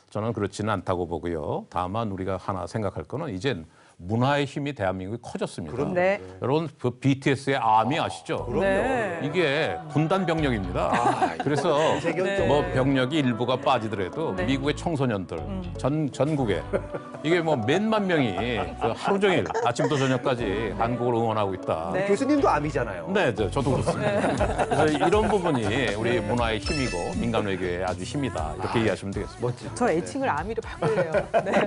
저는 그렇지는 않다고 보고요. 다만 우리가 하나 생각할 거는 이젠 문화의 힘이 대한민국이 커졌습니다. 네. 여러분 그 BTS의 아미 아시죠? 네. 이게 군단 병력입니다. 그래서 세계적으로. 뭐 병력이 일부가 빠지더라도 네. 미국의 청소년들 전국에 이게 뭐 몇만 명이 그 하루 종일 아침부터 저녁까지 한국을 응원하고 있다. 네. 교수님도 암이잖아요. 네, 저도 그렇습니다. 그래서 이런 부분이 우리 문화의 힘이고 민간 외교의 아주 힘이다. 이렇게 이해하시면 되겠습니다. 멋지다. 저 애칭을 아미로 바꿀래요. 네.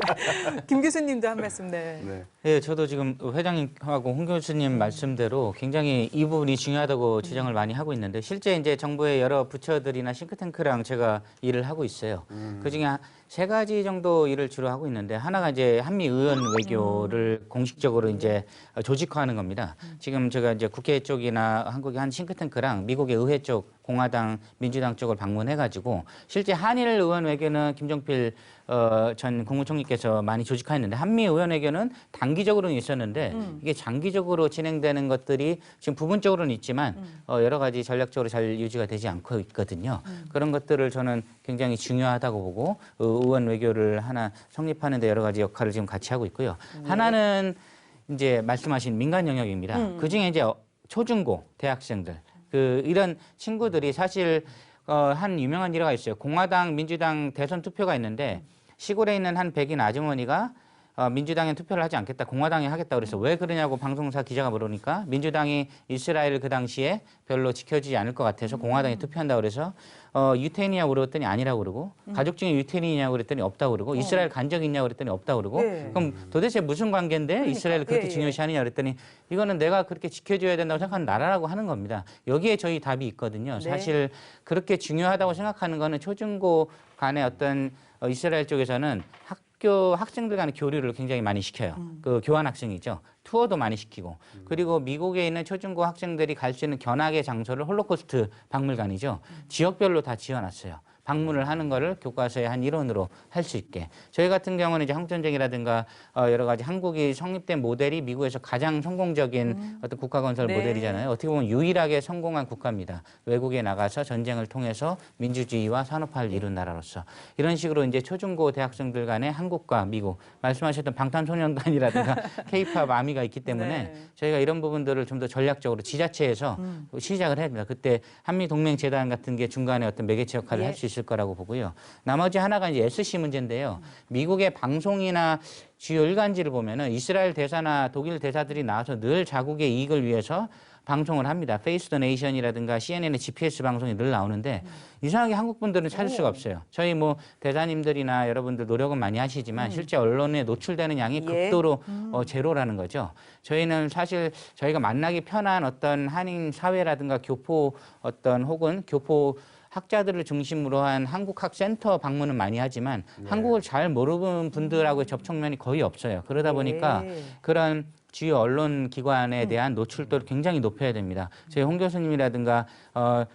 김 교수님도 한 말씀. 네. 네. 예, 저도 지금 회장님하고 홍 교수님 말씀대로 굉장히 이 부분이 중요하다고 지적을 많이 하고 있는데 실제 이제 정부의 여러 부처들이나 싱크탱크랑 제가 일을 하고 있어요. 그중에 3가지 정도 일을 주로 하고 있는데 하나가 이제 한미 의원 외교를 공식적으로 이제 조직화하는 겁니다. 지금 제가 이제 국회 쪽이나 한국의 한 싱크탱크랑 미국의 의회 쪽 공화당, 민주당 쪽을 방문해가지고 실제 한일 의원 외교는 김종필 전 국무총리께서 많이 조직화했는데 한미 의원 외교는 단기적으로는 있었는데 이게 장기적으로 진행되는 것들이 지금 부분적으로는 있지만 여러 가지 전략적으로 잘 유지가 되지 않고 있거든요. 그런 것들을 저는 굉장히 중요하다고 보고 의원 외교를 하나 성립하는 데 여러 가지 역할을 지금 같이 하고 있고요. 하나는 이제 말씀하신 민간 영역입니다. 그중에 이제 초중고 대학생들 이런 친구들이 사실 한 유명한 일화가 있어요. 공화당, 민주당 대선 투표가 있는데 시골에 있는 한 백인 아주머니가 민주당에 투표를 하지 않겠다, 공화당에 하겠다 그래서 왜 그러냐고 방송사 기자가 물으니까 민주당이 이스라엘을 그 당시에 별로 지켜주지 않을 것 같아서 공화당에 투표한다고 그래서 유태인이냐고 그랬더니 아니라고 그러고 가족 중에 유태인이냐고 그랬더니 없다고 그러고 이스라엘 간 적이 있냐고 그랬더니 없다고 그러고 네. 그럼 도대체 무슨 관계인데 이스라엘을 그렇게 예, 예. 중요시하느냐 그랬더니 이거는 내가 그렇게 지켜줘야 된다고 생각하는 나라라고 하는 겁니다. 여기에 저희 답이 있거든요. 네. 사실 그렇게 중요하다고 생각하는 거는 초중고 간의 어떤 이스라엘 쪽에서는 학생들 간의 교류를 굉장히 많이 시켜요. 그 교환 학생이죠. 투어도 많이 시키고 그리고 미국에 있는 초중고 학생들이 갈 수 있는 견학의 장소를 홀로코스트 박물관이죠. 지역별로 다 지어놨어요. 방문을 하는 거를 교과서의 한 일원으로 할 수 있게. 저희 같은 경우는 이제 한국전쟁이라든가 여러 가지 한국이 성립된 모델이 미국에서 가장 성공적인 어떤 국가 건설 네. 모델이잖아요. 어떻게 보면 유일하게 성공한 국가입니다. 외국에 나가서 전쟁을 통해서 민주주의와 산업화를 이룬 나라로서. 이런 식으로 이제 초중고 대학생들 간의 한국과 미국, 말씀하셨던 방탄소년단이라든가 케이팝 아미가 있기 때문에 네. 저희가 이런 부분들을 좀 더 전략적으로 지자체에서 시작을 해야 됩니다. 그때 한미동맹재단 같은 게 중간에 어떤 매개체 역할을 예. 할 수 있을 거라고 보고요. 나머지 하나가 이제 SC 문제인데요. 미국의 방송이나 주요 일간지를 보면은 이스라엘 대사나 독일 대사들이 나와서 늘 자국의 이익을 위해서 방송을 합니다. 페이스 더 네이션이라든가 CNN의 GPS 방송이 늘 나오는데 이상하게 한국 분들은 찾을 수가 없어요. 저희 뭐 대사님들이나 여러분들 노력은 많이 하시지만 실제 언론에 노출되는 양이 예. 극도로 제로라는 거죠. 저희는 사실 저희가 만나기 편한 어떤 한인 사회라든가 교포 어떤 혹은 교포 학자들을 중심으로 한 한국학센터 방문은 많이 하지만 한국을 잘 모르는 분들하고의 접촉면이 거의 없어요. 그러다 보니까 그런 주요 언론 기관에 대한 노출도를 굉장히 높여야 됩니다. 저희 홍 교수님이라든가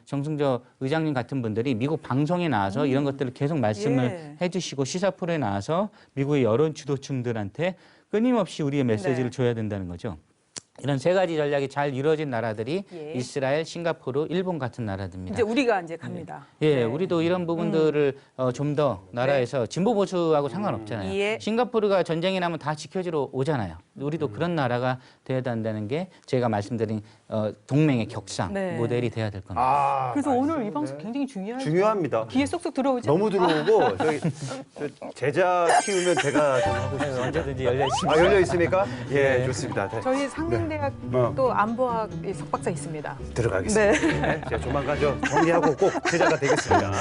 정승조 의장님 같은 분들이 미국 방송에 나와서 이런 것들을 계속 말씀을 해주시고 시사 프로에 나와서 미국의 여론 주도층들한테 끊임없이 우리의 메시지를 줘야 된다는 거죠. 이런 세 가지 전략이 잘 이루어진 나라들이 이스라엘, 싱가포르, 일본 같은 나라들입니다. 이제 우리가 이제 갑니다. 예, 우리도 이런 부분들을 좀 더 나라에서 진보 보수하고 상관없잖아요. 예. 싱가포르가 전쟁이 나면 다 지켜주러 오잖아요. 우리도 그런 나라가 돼야 된다는 게 제가 말씀드린 동맹의 격상 모델이 돼야 될 겁니다. 그래서 오늘 이 방송 굉장히 중요하죠. 중요합니다. 귀에 쏙쏙 들어오죠. 너무 들어오고 저희 제자 키우면 제가 좀 하고 싶어요. 언제든지 열려 있습니다. 열려 있습니까? 예, 좋습니다. 네. 저희 상명대학도 안보학 석박사 있습니다. 들어가겠습니다. 제가 조만간 정리하고 꼭 제자가 되겠습니다.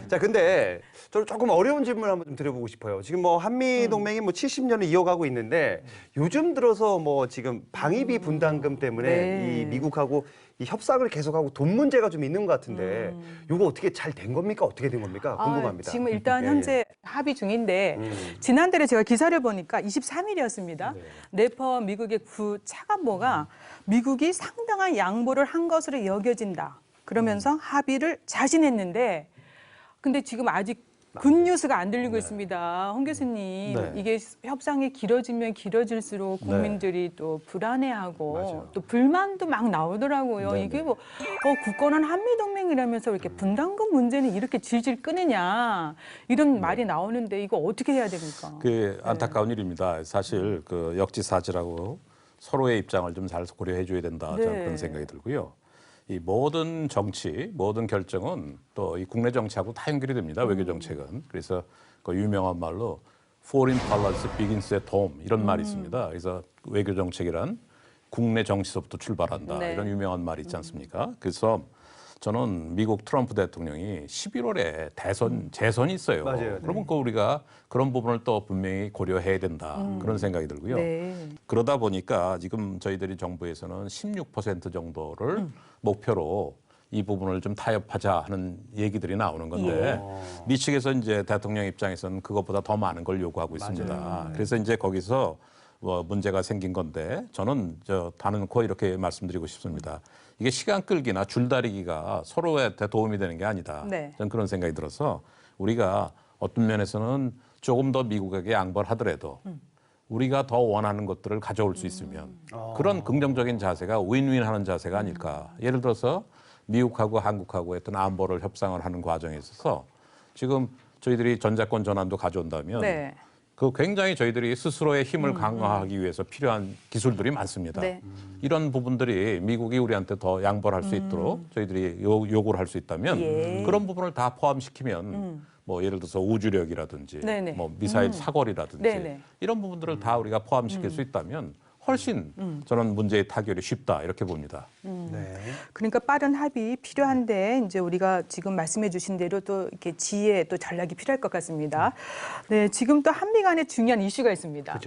자, 근데 저는 조금 어려운 질문 한번 좀 드려보고 싶어요. 지금 뭐 한미 동맹이 뭐 70년을 이어가고 있는데 요즘 들어서 뭐 지금 방위비 분담금 때문에 이 미국하고 이 협상을 계속하고 돈 문제가 좀 있는 것 같은데 이거 어떻게 잘 된 겁니까? 어떻게 된 겁니까? 궁금합니다. 지금 일단 현재 합의 중인데 지난달에 제가 기사를 보니까 23일이었습니다. 네퍼 미국의 구 차관보가 미국이 상당한 양보를 한 것으로 여겨진다. 그러면서 합의를 자신했는데 근데 지금 아직 굿뉴스가 안 들리고 있습니다. 홍 교수님, 이게 협상이 길어지면 길어질수록 국민들이 또 불안해하고 또 불만도 막 나오더라고요. 이게 뭐 굳건한 한미동맹이라면서 이렇게 분담금 문제는 이렇게 질질 끄느냐 이런 말이 나오는데 이거 어떻게 해야 됩니까? 그 안타까운 일입니다. 사실 그 역지사지라고 서로의 입장을 좀 잘 고려해 줘야 된다. 저는 그런 생각이 들고요. 이 모든 정치, 모든 결정은 또 이 국내 정치하고 다 연결이 됩니다. 외교 정책은. 그래서 그 유명한 말로 Foreign policy begins at home 이런 말이 있습니다. 그래서 외교 정책이란 국내 정치서부터 출발한다. 이런 유명한 말이 있지 않습니까? 그래서 저는 미국 트럼프 대통령이 11월에 재선이 있어요. 그러면 그 우리가 그런 부분을 또 분명히 고려해야 된다. 그런 생각이 들고요. 그러다 보니까 지금 저희들이 정부에서는 16% 정도를 목표로 이 부분을 좀 타협하자 하는 얘기들이 나오는 건데 미 측에서 이제 대통령 입장에서는 그것보다 더 많은 걸 요구하고 있습니다. 그래서 이제 거기서 뭐 문제가 생긴 건데 저는 다는코 이렇게 말씀드리고 싶습니다. 이게 시간 끌기나 줄다리기가 서로한테 도움이 되는 게 아니다. 저는 그런 생각이 들어서 우리가 어떤 면에서는 조금 더 미국에게 양보를 하더라도 우리가 더 원하는 것들을 가져올 수 있으면 그런 긍정적인 자세가 윈윈하는 자세가 아닐까. 예를 들어서 미국하고 한국하고 어떤 안보를 협상을 하는 과정에 있어서 지금 저희들이 전자권 전환도 가져온다면 그 굉장히 저희들이 스스로의 힘을 강화하기 위해서 필요한 기술들이 많습니다. 이런 부분들이 미국이 우리한테 더 양보를 할 수 있도록 저희들이 요구를 할 수 있다면 그런 부분을 다 포함시키면 뭐 예를 들어서 우주력이라든지 뭐 미사일 사거리라든지 이런 부분들을 다 우리가 포함시킬 수 있다면 훨씬 저는 문제의 타결이 쉽다 이렇게 봅니다. 그러니까 빠른 합의 필요한데 이제 우리가 지금 말씀해주신 대로 또 이렇게 지혜 또 전략이 필요할 것 같습니다. 지금 또 한미 간에 중요한 이슈가 있습니다.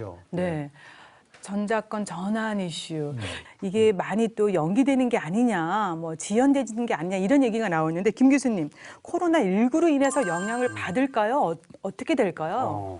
전자권 전환 이슈. 이게 많이 또 연기되는 게 아니냐, 뭐 지연되는 게 아니냐 이런 얘기가 나오는데 김 교수님, 코로나19로 인해서 영향을 받을까요? 어떻게 될까요?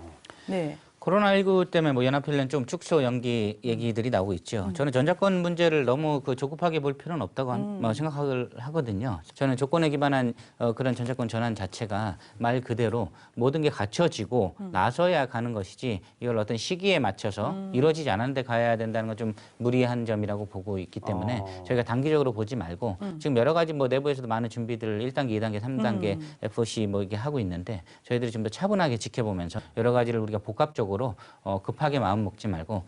코로나19 때문에 뭐 연합훈련 좀 축소 연기 얘기들이 나오고 있죠. 저는 전자권 문제를 너무 조급하게 볼 필요는 없다고 생각을 하거든요. 저는 조건에 기반한 그런 전자권 전환 자체가 말 그대로 모든 게 갖춰지고 나서야 가는 것이지 이걸 어떤 시기에 맞춰서 이루어지지 않았는데 가야 된다는 건 좀 무리한 점이라고 보고 있기 때문에 저희가 단기적으로 보지 말고 지금 여러 가지 뭐 내부에서도 많은 준비들을 1단계, 2단계, 3단계 FOC 뭐 이게 하고 있는데 저희들이 좀 더 차분하게 지켜보면서 여러 가지를 우리가 복합적으로 급하게 마음 먹지 말고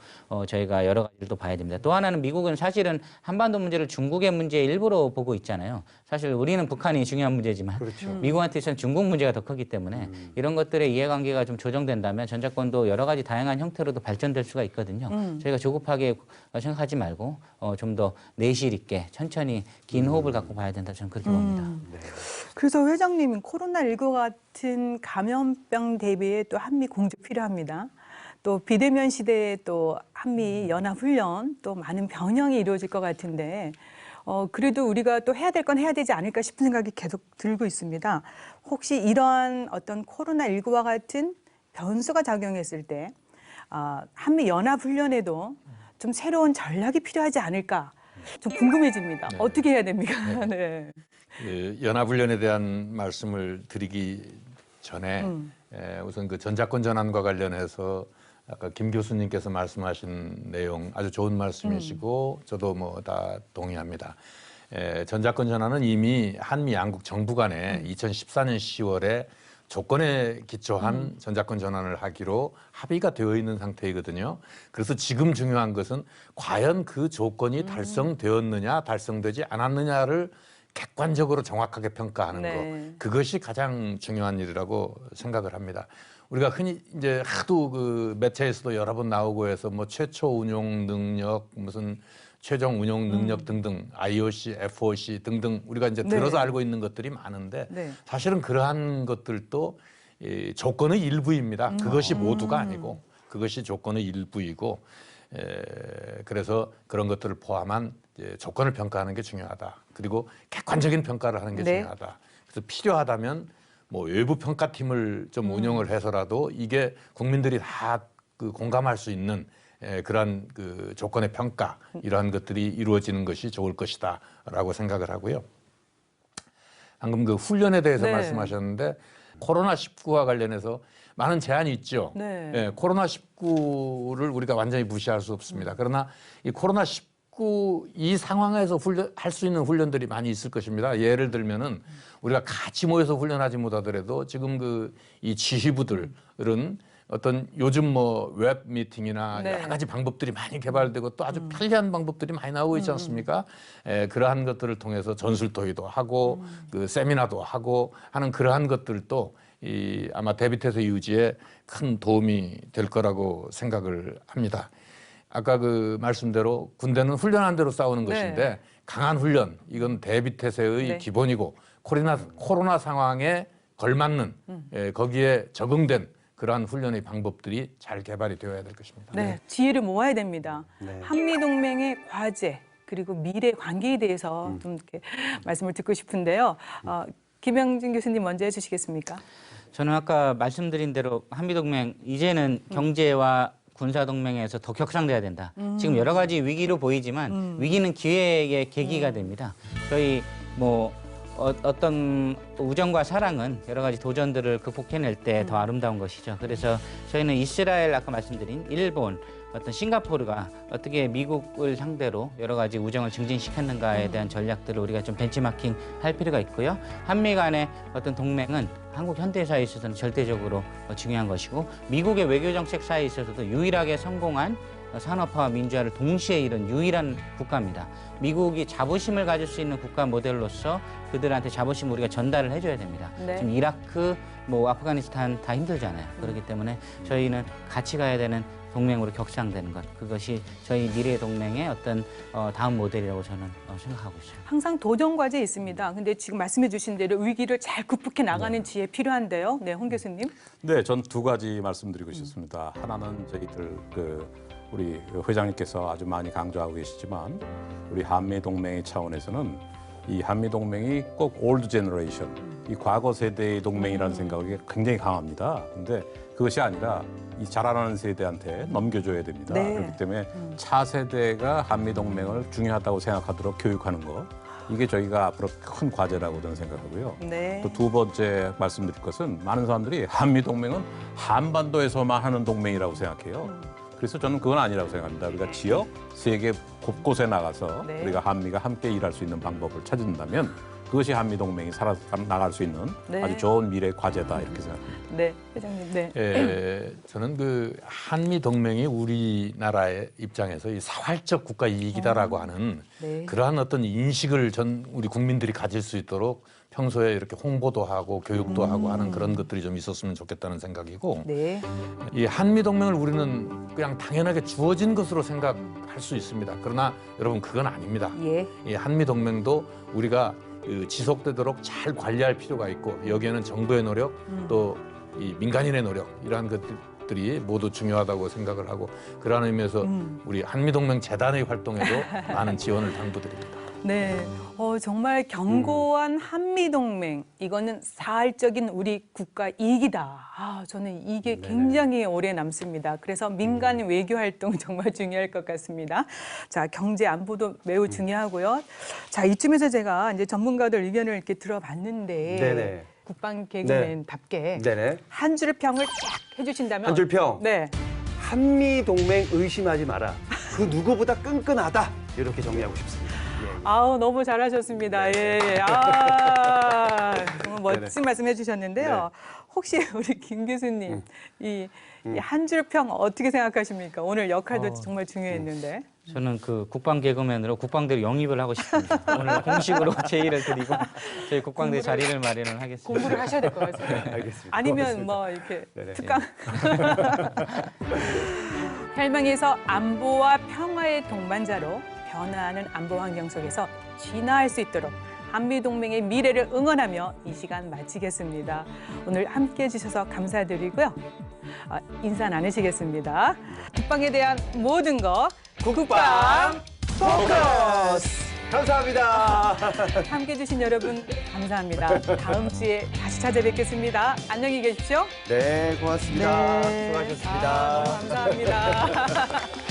저희가 여러 가지를 또 봐야 됩니다. 또 하나는 미국은 사실은 한반도 문제를 중국의 문제의 일부로 보고 있잖아요. 사실 우리는 북한이 중요한 문제지만 그렇죠. 미국한테서는 중국 문제가 더 크기 때문에 이런 것들의 이해관계가 좀 조정된다면 전자권도 여러 가지 다양한 형태로도 발전될 수가 있거든요. 저희가 조급하게 생각하지 말고 좀 더 내실 있게 천천히 긴 호흡을 갖고 봐야 된다 저는 그렇게 봅니다. 그래서 회장님은 코로나19 같은 감염병 대비에 또 한미 공조 필요합니다. 또 비대면 시대에 또 한미 연합훈련 또 많은 변형이 이루어질 것 같은데 그래도 우리가 또 해야 될 건 해야 되지 않을까 싶은 생각이 계속 들고 있습니다. 혹시 이러한 어떤 코로나19와 같은 변수가 작용했을 때 한미 연합훈련에도 좀 새로운 전략이 필요하지 않을까 좀 궁금해집니다. 네. 어떻게 해야 됩니까? 네. 연합훈련에 대한 말씀을 드리기 전에 우선 그 전자권 전환과 관련해서 아까 김 교수님께서 말씀하신 내용 아주 좋은 말씀이시고 저도 뭐 다 동의합니다. 전자권 전환은 이미 한미 양국 정부 간에 2014년 10월에 조건에 기초한 전자권 전환을 하기로 합의가 되어 있는 상태이거든요. 그래서 지금 중요한 것은 과연 그 조건이 달성되었느냐 달성되지 않았느냐를 객관적으로 정확하게 평가하는 거, 그것이 가장 중요한 일이라고 생각을 합니다. 우리가 흔히 이제 하도 그 매체에서도 여러 번 나오고 해서 뭐 최초 운용 능력, 무슨 최종 운용 능력 등등, IOC, FOC 등등 우리가 이제 들어서 알고 있는 것들이 많은데 사실은 그러한 것들도 이 조건의 일부입니다. 그것이 모두가 아니고 그것이 조건의 일부이고 그래서 그런 것들을 포함한 조건을 평가하는 게 중요하다. 그리고 객관적인 평가를 하는 게 중요하다. 그래서 필요하다면 뭐 외부 평가팀을 좀 운영을 해서라도 이게 국민들이 다 그 공감할 수 있는 그러한 그 조건의 평가 이러한 것들이 이루어지는 것이 좋을 것이다라고 생각을 하고요. 방금 그 훈련에 대해서 말씀하셨는데 코로나19와 관련해서 많은 제한이 있죠. 코로나19를 우리가 완전히 무시할 수 없습니다. 그러나 이 코로나19 이 상황에서 할 수 있는 훈련들이 많이 있을 것입니다. 예를 들면은 우리가 같이 모여서 훈련하지 못하더라도 지금 그 이 지휘부들은 어떤 요즘 뭐 웹 미팅이나 여러 가지 방법들이 많이 개발되고 또 아주 편리한 방법들이 많이 나오고 있지 않습니까? 그러한 것들을 통해서 전술토의도 하고 그 세미나도 하고 하는 그러한 것들도 이 아마 대비태세 유지에 큰 도움이 될 거라고 생각을 합니다. 아까 그 말씀대로 군대는 훈련한 대로 싸우는 것인데 강한 훈련 이건 대비태세의 기본이고 코로나 상황에 걸맞는 거기에 적응된 그러한 훈련의 방법들이 잘 개발이 되어야 될 것입니다. 지혜를 모아야 됩니다. 한미동맹의 과제 그리고 미래 관계에 대해서 좀 이렇게 말씀을 듣고 싶은데요. 김영진 교수님 먼저 해주시겠습니까? 저는 아까 말씀드린 대로 한미동맹 이제는 경제와 군사동맹에서 더 격상돼야 된다. 지금 여러 가지 위기로 보이지만 위기는 기회의 계기가 됩니다. 저희 뭐 어떤 우정과 사랑은 여러 가지 도전들을 극복해낼 때 더 아름다운 것이죠. 그래서 저희는 이스라엘 아까 말씀드린 일본 어떤 싱가포르가 어떻게 미국을 상대로 여러 가지 우정을 증진시켰는가에 대한 전략들을 우리가 좀 벤치마킹 할 필요가 있고요. 한미 간의 어떤 동맹은 한국 현대사에 있어서는 절대적으로 중요한 것이고 미국의 외교정책 사이에 있어서도 유일하게 성공한 산업화와 민주화를 동시에 이룬 유일한 국가입니다. 미국이 자부심을 가질 수 있는 국가 모델로서 그들한테 자부심을 우리가 전달을 해줘야 됩니다. 지금 이라크, 뭐 아프가니스탄 다 힘들잖아요. 그렇기 때문에 저희는 같이 가야 되는 동맹으로 격상되는 것, 그것이 저희 미래 동맹의 어떤 다음 모델이라고 저는 생각하고 있어요. 항상 도전 과제 있습니다. 근데 지금 말씀해 주신 대로 위기를 잘 극복해 나가는 지혜 필요한데요. 홍 교수님. 네, 전 두 가지 말씀드리고 싶습니다. 하나는 저희들 우리 회장님께서 아주 많이 강조하고 계시지만 우리 한미 동맹의 차원에서는 이 한미 동맹이 꼭 올드 제너레이션 이 과거 세대의 동맹이라는 생각이 굉장히 강합니다. 근데 그것이 아니라 이 자라나는 세대한테 넘겨줘야 됩니다. 네. 그렇기 때문에 차세대가 한미동맹을 중요하다고 생각하도록 교육하는 것. 이게 저희가 앞으로 큰 과제라고 저는 생각하고요. 네. 또 두 번째 말씀드릴 것은 많은 사람들이 한미동맹은 한반도에서만 하는 동맹이라고 생각해요. 그래서 저는 그건 아니라고 생각합니다. 우리가 지역, 세계 곳곳에 나가서 네. 우리가 한미가 함께 일할 수 있는 방법을 찾는다면 그것이 한미동맹이 살아나갈 수 있는 네. 아주 좋은 미래 과제다 이렇게 생각합니다. 네, 회장님. 네. 저는 그 한미 동맹이 우리나라의 입장에서 이 사활적 국가 이익이다라고 하는 네. 그러한 어떤 인식을 우리 국민들이 가질 수 있도록 평소에 이렇게 홍보도 하고 교육도 하고 하는 그런 것들이 좀 있었으면 좋겠다는 생각이고 네. 이 한미 동맹을 우리는 그냥 당연하게 주어진 것으로 생각할 수 있습니다. 그러나 여러분 그건 아닙니다. 예. 이 한미 동맹도 우리가 지속되도록 잘 관리할 필요가 있고 여기에는 정부의 노력 또 이 민간인의 노력 이러한 것들이 모두 중요하다고 생각을 하고 그러한 의미에서 우리 한미동맹 재단의 활동에도 많은 지원을 당부드립니다. 네, 정말 견고한 한미동맹, 이거는 사활적인 우리 국가 이익이다. 저는 이게 굉장히 오래 남습니다. 그래서 민간 외교 활동 정말 중요할 것 같습니다. 자, 경제 안보도 매우 중요하고요. 자, 이쯤에서 제가 이제 전문가들 의견을 이렇게 들어봤는데 네네. 국방 개그맨답게 네네. 한 줄 평을 쫙 해주신다면 한 줄 평. 네. 한미 동맹 의심하지 마라. 그 누구보다 끈끈하다. 이렇게 정리하고 싶습니다. 아우 너무 잘하셨습니다. 예. 정말 멋진 말씀 해주셨는데요. 혹시 우리 김 교수님 이 한 줄 평 어떻게 생각하십니까? 오늘 역할도 정말 중요했는데. 저는 그 국방 개그맨으로 국방대로 영입을 하고 싶습니다. 오늘 공식으로 제의를 드리고 저희 국방대 자리를 마련을 하겠습니다. 공부를 하셔야 될 것 같습니다. 알겠습니다. 아니면 고맙습니다. 뭐 이렇게 네네. 특강. 헬망에서 안보와 평화의 동반자로 변화하는 안보 환경 속에서 진화할 수 있도록 한미동맹의 미래를 응원하며 이 시간 마치겠습니다. 오늘 함께해 주셔서 감사드리고요. 인사 나누시겠습니다. 국방에 대한 모든 것 국방 포커스! 감사합니다. 함께해 주신 여러분 감사합니다. 다음 주에 다시 찾아뵙겠습니다. 안녕히 계십시오. 네, 고맙습니다. 네. 수고하셨습니다. 너무 감사합니다.